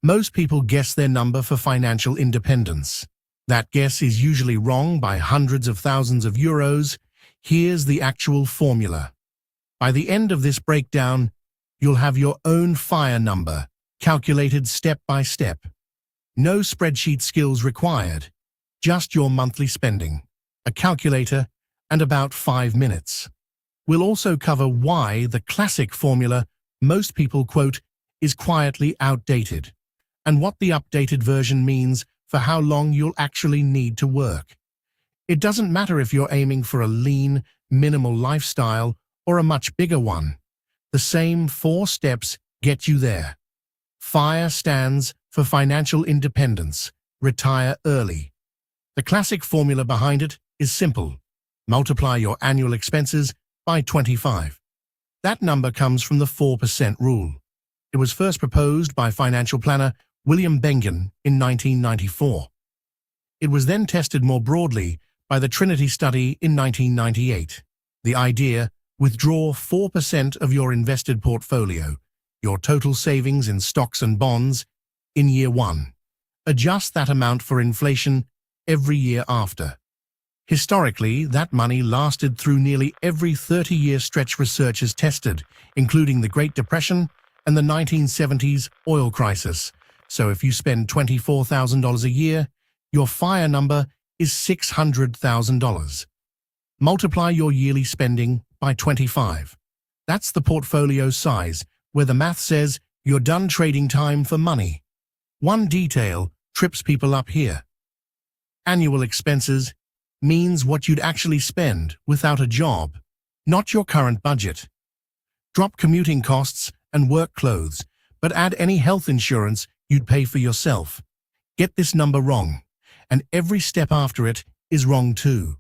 Most people guess their number for financial independence. That guess is usually wrong by hundreds of thousands of euros. Here's the actual formula. By the end of this breakdown, you'll have your own FIRE number, calculated step by step. No spreadsheet skills required, just your monthly spending, a calculator, and about 5 minutes. We'll also cover why the classic formula most people quote is quietly outdated, and what the updated version means for how long you'll actually need to work. It doesn't matter if you're aiming for a lean, minimal lifestyle or a much bigger one. The same 4 steps get you there. FIRE stands for financial independence, retire early. The classic formula behind it is simple. Multiply your annual expenses by 25. That number comes from the 4% rule. It was first proposed by financial planner William Bengen in 1994. It was then tested more broadly by the Trinity study in 1998. The idea: withdraw 4% of your invested portfolio, your total savings in stocks and bonds, in year 1. Adjust that amount for inflation every year after. Historically, that money lasted through nearly every 30-year stretch researchers tested, including the Great Depression and the 1970s oil crisis. So if you spend $24,000 a year, your FIRE number is $600,000. Multiply your yearly spending by 25. That's the portfolio size, where the math says you're done trading time for money. One detail trips people up here. Annual expenses means what you'd actually spend without a job, not your current budget. Drop commuting costs and work clothes, but add any health insurance you'd pay for yourself. Get this number wrong, and every step after it is wrong too.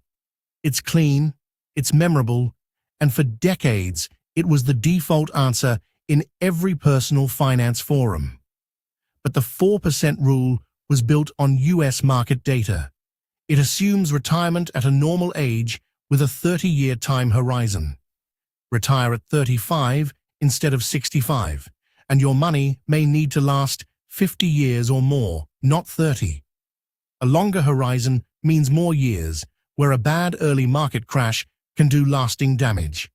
It's clean, it's memorable, and for decades it was the default answer in every personal finance forum. But the 4% rule was built on US market data. It assumes retirement at a normal age with a 30-year time horizon. Retire at 35 instead of 65, and your money may need to last 50 years or more, not 30. A longer horizon means more years, where a bad early market crash can do lasting damage.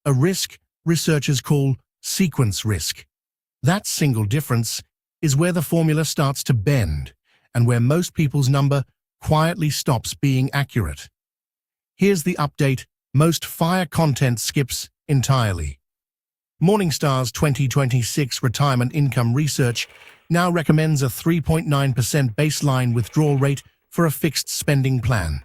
A risk researchers call sequence risk. That single difference is where the formula starts to bend, and where most people's number quietly stops being accurate. Here's the update most FIRE content skips entirely. Morningstar's 2026 retirement income research now recommends a 3.9% baseline withdrawal rate for a fixed spending plan.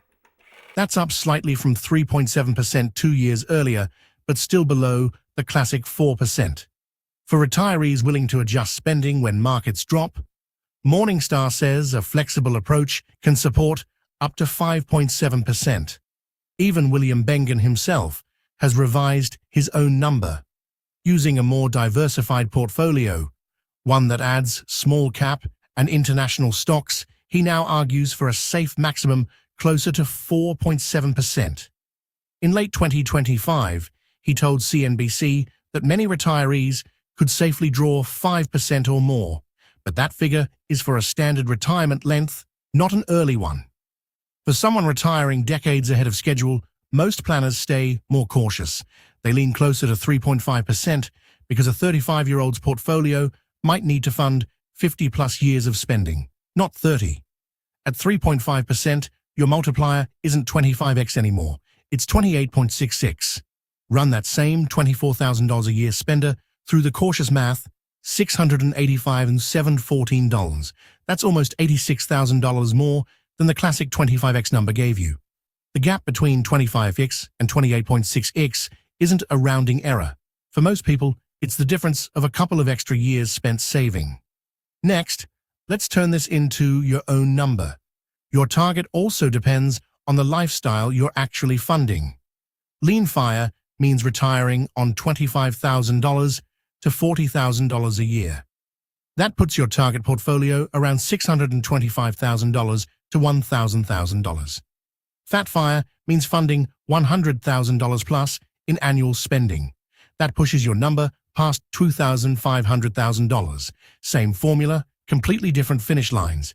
That's up slightly from 3.7% 2 years earlier, but still below the classic 4%. For retirees willing to adjust spending when markets drop, Morningstar says a flexible approach can support up to 5.7%. Even William Bengen himself has revised his own number. Using a more diversified portfolio, one that adds small cap and international stocks, he now argues for a safe maximum closer to 4.7%. In late 2025, he told CNBC that many retirees could safely draw 5% or more, but that figure is for a standard retirement length, not an early one. For someone retiring decades ahead of schedule, most planners stay more cautious. They lean closer to 3.5% because a 35-year-old's portfolio might need to fund 50-plus years of spending, not 30. At 3.5%, your multiplier isn't 25x anymore, it's 28.66. Run that same $24,000 a year spender through the cautious math, $685 and $714. That's almost $86,000 more than the classic 25x number gave you. The gap between 25x and 28.6x isn't a rounding error. For most people, it's the difference of a couple of extra years spent saving. Next, let's turn this into your own number. Your target also depends on the lifestyle you're actually funding. Lean FIRE means retiring on $25,000 to $40,000 a year. That puts your target portfolio around $625,000 to $1,000. Fat FIRE means funding $100,000 plus in annual spending. That pushes your number past $2,500,000. Same formula, completely different finish lines.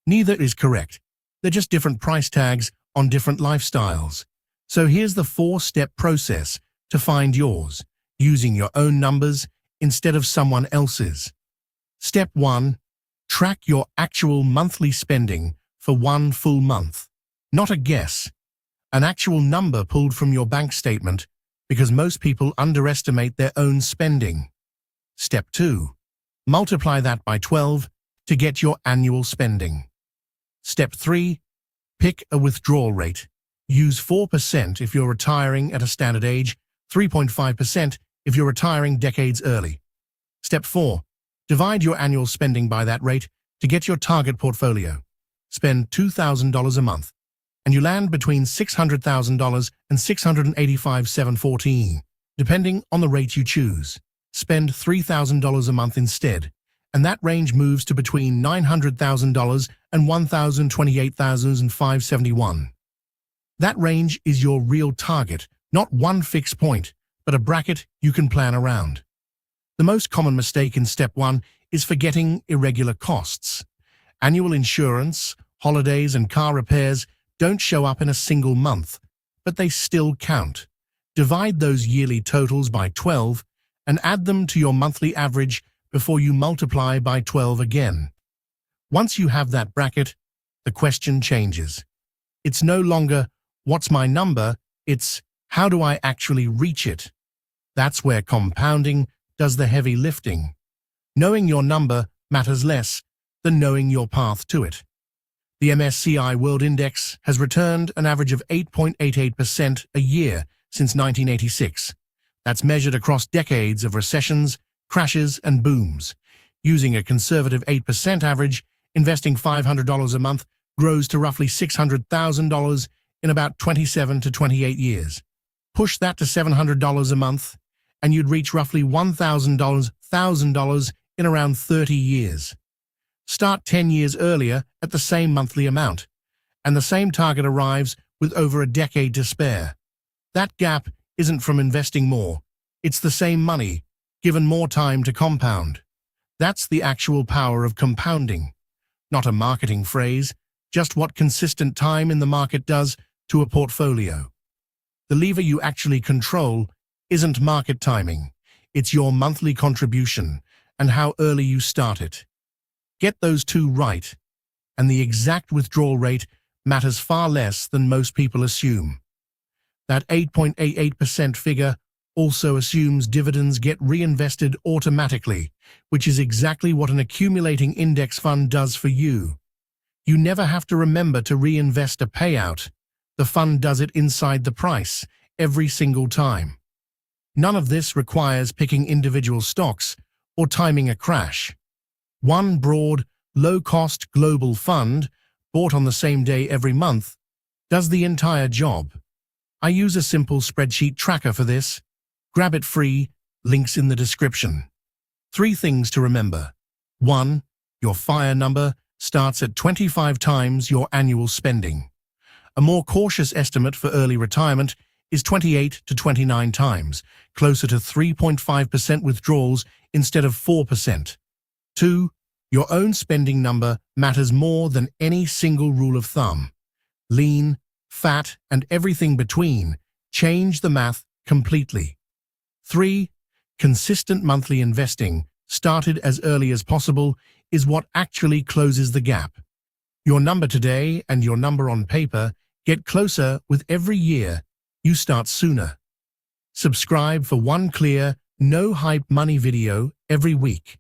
Neither is correct. They're just different price tags on different lifestyles. So here's the 4-step process to find yours, using your own numbers instead of someone else's. Step 1. Track your actual monthly spending for one full month. Not a guess. An actual number pulled from your bank statement, because most people underestimate their own spending. Step 2. Multiply that by 12 to get your annual spending. Step 3. Pick a withdrawal rate. Use 4% if you're retiring at a standard age, 3.5% if you're retiring decades early. Step 4. Divide your annual spending by that rate to get your target portfolio. Spend $2,000 a month, and you land between $600,000 and $685,714, depending on the rate you choose. Spend $3,000 a month instead, and that range moves to between $900,000 and $1,028,571. That range is your real target, not one fixed point, but a bracket you can plan around. The most common mistake in Step 1 is forgetting irregular costs. Annual insurance, holidays, and car repairs don't show up in a single month, but they still count. Divide those yearly totals by 12 and add them to your monthly average before you multiply by 12 again. Once you have that bracket, the question changes. It's no longer, what's my number? It's, how do I actually reach it? That's where compounding does the heavy lifting. Knowing your number matters less than knowing your path to it. The MSCI World Index has returned an average of 8.88% a year since 1986. That's measured across decades of recessions, crashes, and booms. Using a conservative 8% average, investing $500 a month grows to roughly $600,000 in about 27 to 28 years. Push that to $700 a month, and you'd reach roughly $1,000 in around 30 years. Start 10 years earlier at the same monthly amount, and the same target arrives with over a decade to spare. That gap isn't from investing more. It's the same money, given more time to compound. That's the actual power of compounding. Not a marketing phrase, just what consistent time in the market does to a portfolio. The lever you actually control isn't market timing. It's your monthly contribution and how early you start it. Get those two right, and the exact withdrawal rate matters far less than most people assume. That 8.88% figure also assumes dividends get reinvested automatically, which is exactly what an accumulating index fund does for you. You never have to remember to reinvest a payout. The fund does it inside the price, every single time. None of this requires picking individual stocks or timing a crash. One broad, low-cost global fund, bought on the same day every month, does the entire job. I use a simple spreadsheet tracker for this. Grab it free, links in the description. 3 things to remember. 1. Your FIRE number starts at 25 times your annual spending. A more cautious estimate for early retirement is 28 to 29 times, closer to 3.5% withdrawals instead of 4%. 2. Your own spending number matters more than any single rule of thumb. Lean, fat, and everything between change the math completely. 3. Consistent monthly investing, started as early as possible, is what actually closes the gap. Your number today and your number on paper get closer with every year you start sooner. Subscribe for one clear, no-hype money video every week.